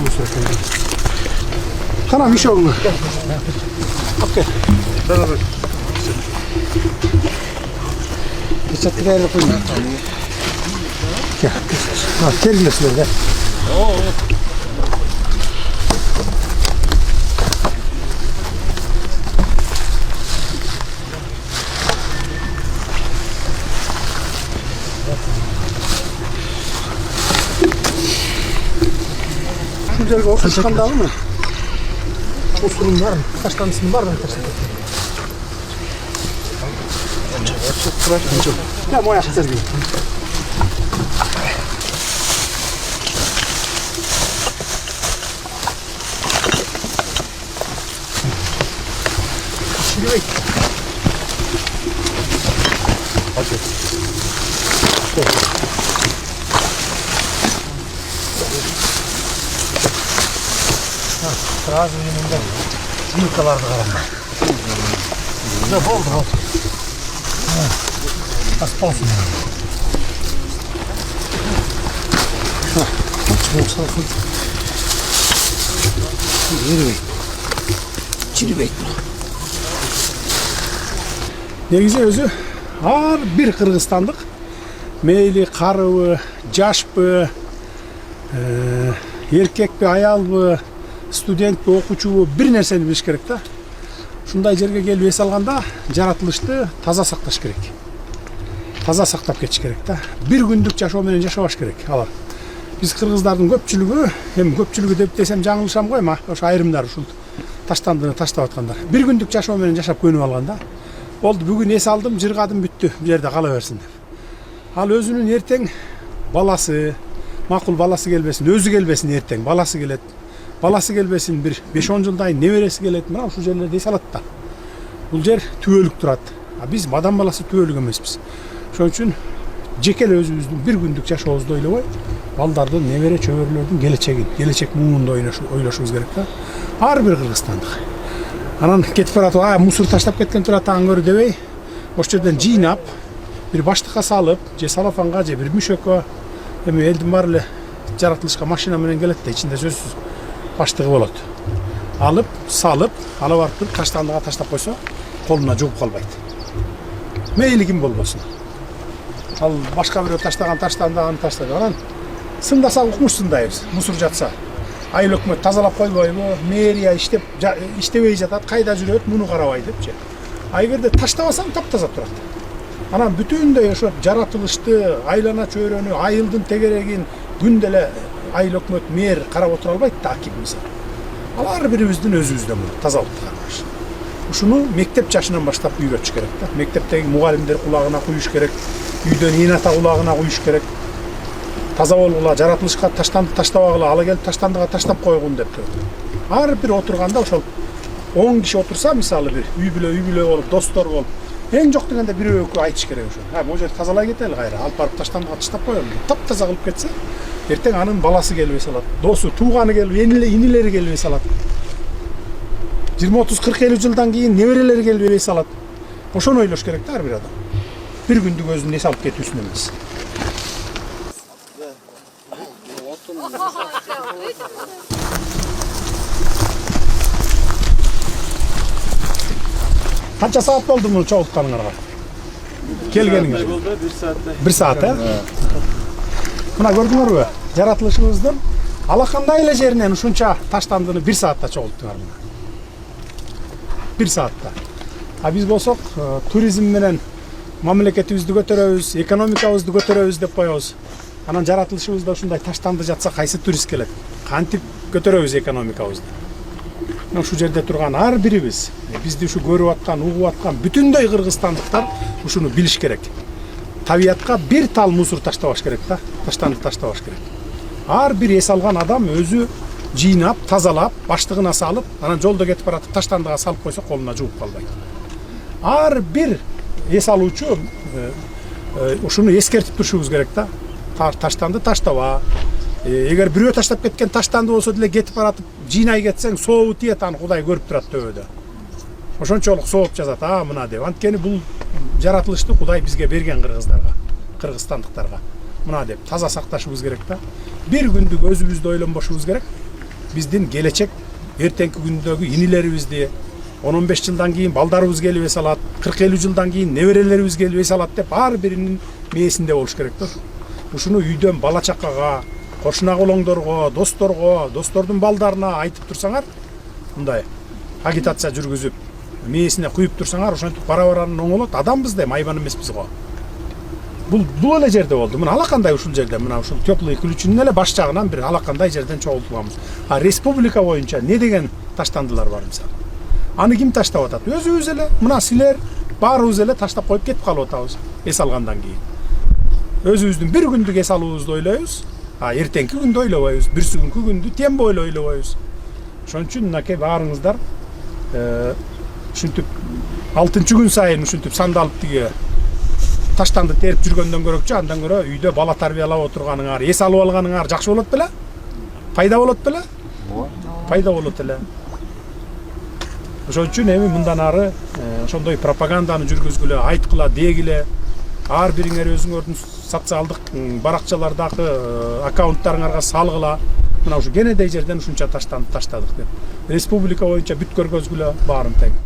мусор экен. Кана мишогуңду. Окей. Чаттыгайры койдум. Тергилесиңер да. Şu жерге отурушкандагы мусордун баарын таштандысын баарын таштап кеткен. Ya moja chce zbić. Сразу yanında yumurtalardı karanlar. Ne oldu? Aspansın. Негизи өзү ар бир кыргызстандык мейли карыбы, жашпы, эркекпи, аялбы, студентпи, окуучубу бир нерсени билиш керек да. Ушундай жерге келип эс алганда жаратылышты таза сакташ керек. Таза сактап кетиш керек да. Бир күндүк жашоо менен жашабаш керек алар. Биз кыргыздардын көпчүлүгү, эми көпчүлүгү деп десем жаңылышам го, эми ошо айрымдар ушул таштандыны таштап аткандар. Бир күндүк жашоо менен жашап көнүп алган да. Болду, бүгүн эс алдым, жыргадым, бүттү. Бу жерде кала берсин деп. Ал өзүнүн эртең баласы, макул баласы келбесин, өзү келбесин эртең, баласы келет. Баласы келбесин, бир 5-10 жылдан кийин небереси келет. Мына ушул жерлерде эс алат да. Бул жер түбөлүк турат. А биз мадан баласы түбөлүк эмеспиз. Ошон үчүн жеке эле өзүбүздүн бир күндүк жашообузду ойлобой, балдардын, небере чөбөрөлөрдүн келечегин, келечек муунду ойлошубуз керек да. Ар бир кыргызстандык. Анан кетип баратып, мусор таштап кеткен турат аны көрү дебей, ошол жерден жыйнап, бир баштыкка салып, же салафанга, же бир мүшөккө, эми элдин баары эле жаратылышка машина менен келет да, ичинде сөзсүз баштыгы болот. Алып, салып, ала барып таштандыга таштап койсо, колуна жугуп калбайт. Мейли ким болбосун. Ал башка бирөө таштаган таштандыгын таштады. Анан сындаса укмуш сындайбыз, мусор жатса. Айыл өкмөт тазалап койбойбу, мэрия иштебей жатат, кайда жүрөт, муну карабай депчи. А эгерде таштабасаң таптаза турат. Анан бүтүндөй ошо жаратылышты, айлана чөйрөнү, айылдын тегерегин күндө эле айыл өкмөт, мэр карап отура албайт да, аким мисалы. Ал ар бирибиздин өзүбүздөн тазалыкты караш. Ушуну мектеп жашынан баштап үйрөтүш керек да. Мектептеги мугалимдер кулагына куюш керек, үйдөн ийната кулагына куюш керек. Таза болгула, жаратылышка таштанды таштабагыла, ала келип таштандыга таштап койгун деп. Ар бир отурганда ошол 10 киши отурса, мисалы бир үй бүлө болуп, достор болуп, эң жок дегенде бирөө-экөө айтыш керек ошо. Бул жерди тазалай кетели кайра, алып барып таштандыга таштап коелу. Таптаза кылып кетсе, эртең анын баласы келип эс алат, досу, тууганы келип, инилери келип эс алат. 20-30-40-50 жылдан кийин неберелери келип эс алат. Ошону ойлош керек да ар бир адам. Бир күндүк өзүн эс алып кетүүсүн эмес. Канча саат болду муну чогултканыңарга? Келгениңер? 1 саат, Мына көрдүңөрбү? Жаратылышыбыздын алакандай эле жеринен ушунча таштандыны 1 саатта чогулттуңар мына. 1 саатта. А биз болсок туризм менен мамлекетибизди көтөрөбүз, экономикабызды көтөрөбүз деп коебуз. Анан жаратылышыбызда ушундай таштанды жатса кайсы турист келет? Кантип көтөрөбүз экономикабызды? Ушул жерде турган ар бирибиз, бизди ушу көрүп аткан, угуп аткан бүтүндөй кыргызстандыктар ушуну билиш керек. Табиятка бир тал мусор таштабаш керек да, таштанды таштабаш керек. Ар бир эс алган адам өзү жыйнап, тазалап, баштыгына салып, анан жолдо кетип баратып таштандыга салып койсо колуна жугуп калбайт. Ар бир эс алуучу ушуну эскертип турушубуз керек да. Таштанды таштаба. Эгер бирөө таштап кеткен таштанды болсо деле кетип баратып жыйнай кетсең, сообу тиет, аны Кудай көрүп турат төбөдө. Ошончолук сооп жазат, мына деп. Анткени бул жаратылышты Кудай бизге берген кыргыздарга, кыргызстандыктарга. Мына деп таза сакташыбыз керек да. Бир күндүк өзүбүздү ойлонбошубуз керек. биздин келечек эртеңки күндөгү инилерибизди 10-15 жылдан кийин балдарыбыз келип эс алат, 40-50 жылдан кийин неберелерибиз келип эс алат деп ар биринин мээсинде болуш керек да. Ушуну үйдөн бала чакага, кошуна колоңдорго, достордун балдарына айтып турсаңар, мындай агитация жүргүзүп, мээсине куюп турсаңар, ошентип бара-баранын оңолот. Адамбыз да, айбан эмеспиз го. Бул эле жерде болду. Мына алакандай ушул жерде, мына ушул теплый ключунун эле баш жагынан бир алакандай жерден чогултулганбыз. А республика боюнча не деген таштандылар бар мисалы. Аны ким таштап атат? Өзүбүз эле. Мына силер баарыбыз эле таштап коюп кетип калып атабыз эс алгандан кийин. Өзүбүздүн бир күндүк эс алуубузду ойлойбуз, а эртеңки күндү ойлобойбуз, бүрсүгүнкү күндү тембо эле ойлобойбуз. Ошон үчүн мынакей баарыңыздар ушинтип 6-күн сайын ушинтип сандалып тиги таштанды терип жүргөндөн көрөкчү, андан көрө үйдө бала тарбиялап отурганыңар, эс алып алганыңар жакшы болот беле? Пайда болот беле? Пайда болот эле. Ошон үчүн эми мындан ары ошондой пропаганданы жүргүзгүлө, айткыла, дегиле, ар бириңер өзүңөрдүн социалдык баракчалардагы аккаунттарыңарга салгыла. Мына ушу кенедей жерден ушунча таштанды таштадык деп. Республика боюнча бүт көргөзгүлө баарын тең.